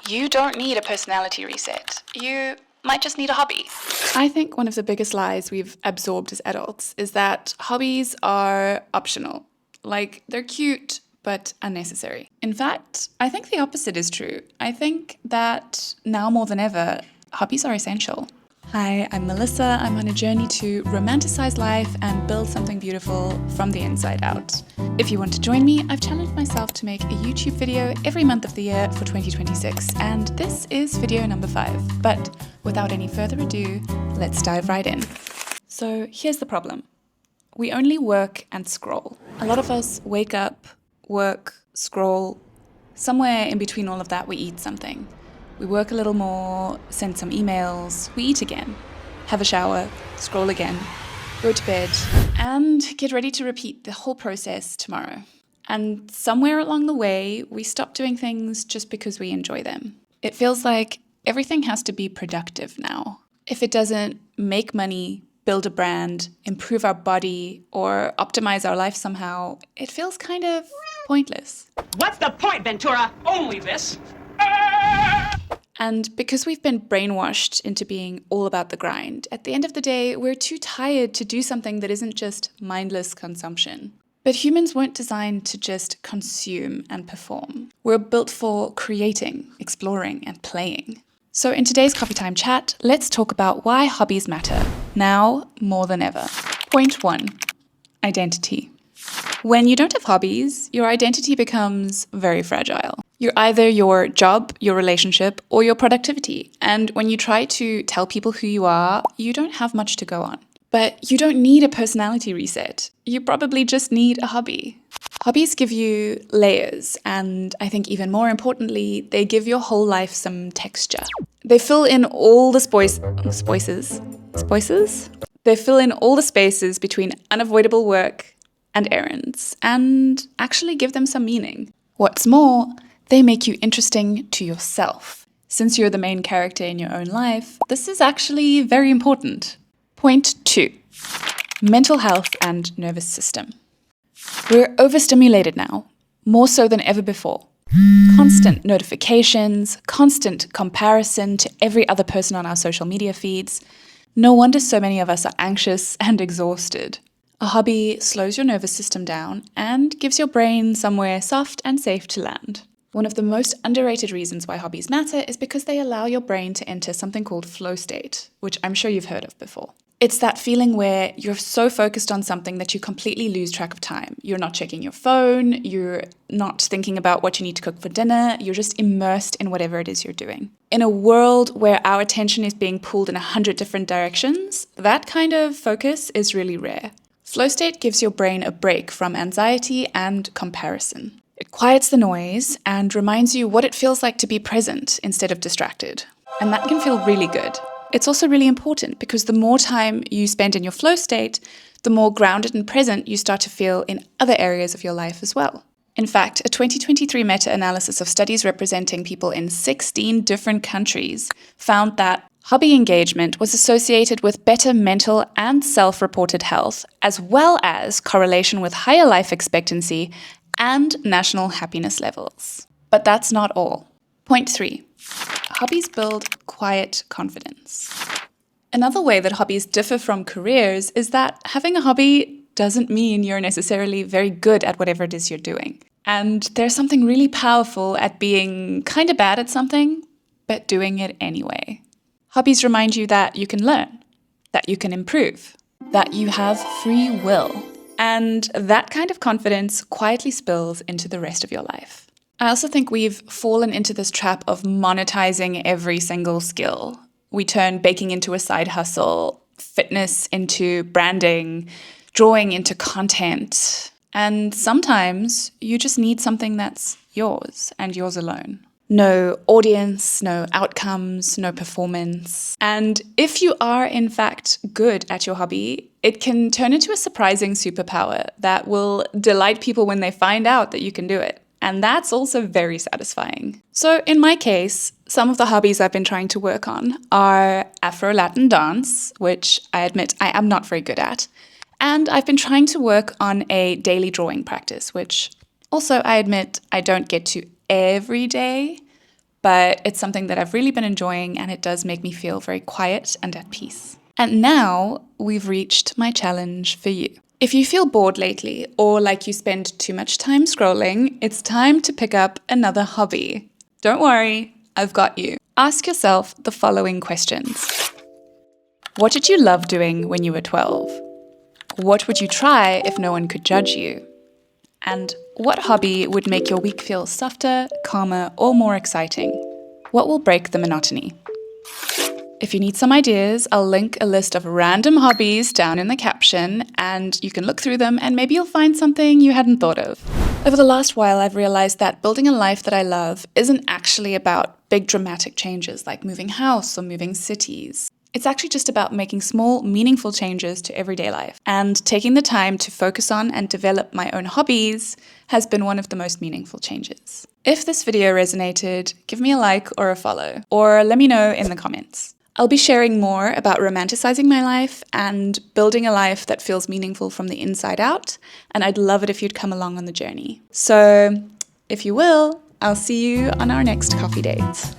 You don't need a personality reset. You might just need a hobby. I think one of the biggest lies we've absorbed as adults is that hobbies are optional. Like, they're cute, but unnecessary. In fact, I think the opposite is true. I think that now more than ever, hobbies are essential. Hi, I'm Melissa. I'm on a journey to romanticize life and build something beautiful from the inside out. If you want to join me, I've challenged myself to make a YouTube video every month of the year for 2026, and this is video number 5. But without any further ado, let's dive right in. So here's the problem. We only work and scroll. A lot of us wake up, work, scroll. Somewhere in between all of that, we eat something. We work a little more, send some emails, we eat again, have a shower, scroll again, go to bed, and get ready to repeat the whole process tomorrow. And somewhere along the way, we stop doing things just because we enjoy them. It feels like everything has to be productive now. If it doesn't make money, build a brand, improve our body, or optimize our life somehow, it feels kind of pointless. What's the point, Ventura? Only this? And because we've been brainwashed into being all about the grind, at the end of the day, we're too tired to do something that isn't just mindless consumption. But humans weren't designed to just consume and perform. We're built for creating, exploring, and playing. So in today's Coffee Time chat, let's talk about why hobbies matter, now more than ever. Point 1, identity. When you don't have hobbies, your identity becomes very fragile. You're either your job, your relationship, or your productivity. And when you try to tell people who you are, you don't have much to go on. But you don't need a personality reset. You probably just need a hobby. Hobbies give you layers, and I think even more importantly, they give your whole life some texture. They fill in all the spaces between unavoidable work and errands, and actually give them some meaning. What's more, they make you interesting to yourself. Since you're the main character in your own life, this is actually very important. Point 2, mental health and nervous system. We're overstimulated now, more so than ever before. Constant notifications, constant comparison to every other person on our social media feeds. No wonder so many of us are anxious and exhausted. A hobby slows your nervous system down and gives your brain somewhere soft and safe to land. One of the most underrated reasons why hobbies matter is because they allow your brain to enter something called flow state, which I'm sure you've heard of before. It's that feeling where you're so focused on something that you completely lose track of time. You're not checking your phone, you're not thinking about what you need to cook for dinner, you're just immersed in whatever it is you're doing. In a world where our attention is being pulled in 100 different directions, that kind of focus is really rare. Flow state gives your brain a break from anxiety and comparison. It quiets the noise and reminds you what it feels like to be present instead of distracted. And that can feel really good. It's also really important because the more time you spend in your flow state, the more grounded and present you start to feel in other areas of your life as well. In fact, a 2023 meta-analysis of studies representing people in 16 different countries found that hobby engagement was associated with better mental and self-reported health, as well as correlation with higher life expectancy and national happiness levels. But that's not all. Point 3, hobbies build quiet confidence. Another way that hobbies differ from careers is that having a hobby doesn't mean you're necessarily very good at whatever it is you're doing. And there's something really powerful at being kind of bad at something, but doing it anyway. Hobbies remind you that you can learn, that you can improve, that you have free will. And that kind of confidence quietly spills into the rest of your life. I also think we've fallen into this trap of monetizing every single skill. We turn baking into a side hustle, fitness into branding, drawing into content. And sometimes you just need something that's yours and yours alone. No audience, no outcomes, no performance. And if you are in fact good at your hobby, it can turn into a surprising superpower that will delight people when they find out that you can do it. And that's also very satisfying. So in my case, some of the hobbies I've been trying to work on are Afro-Latin dance, which I admit I am not very good at. And I've been trying to work on a daily drawing practice, which also I admit I don't get to every day, but it's something that I've really been enjoying, and it does make me feel very quiet and at peace. And now we've reached my challenge for you. If you feel bored lately or like you spend too much time scrolling, it's time to pick up another hobby. Don't worry, I've got you. Ask yourself the following questions. What did you love doing when you were 12? What would you try if no one could judge you? And what hobby would make your week feel softer, calmer, or more exciting? What will break the monotony? If you need some ideas, I'll link a list of random hobbies down in the caption, and you can look through them and maybe you'll find something you hadn't thought of. Over the last while, I've realized that building a life that I love isn't actually about big dramatic changes like moving house or moving cities. It's actually just about making small, meaningful changes to everyday life. And taking the time to focus on and develop my own hobbies has been one of the most meaningful changes. If this video resonated, give me a like or a follow, or let me know in the comments. I'll be sharing more about romanticizing my life and building a life that feels meaningful from the inside out, and I'd love it if you'd come along on the journey. So, if you will, I'll see you on our next coffee date.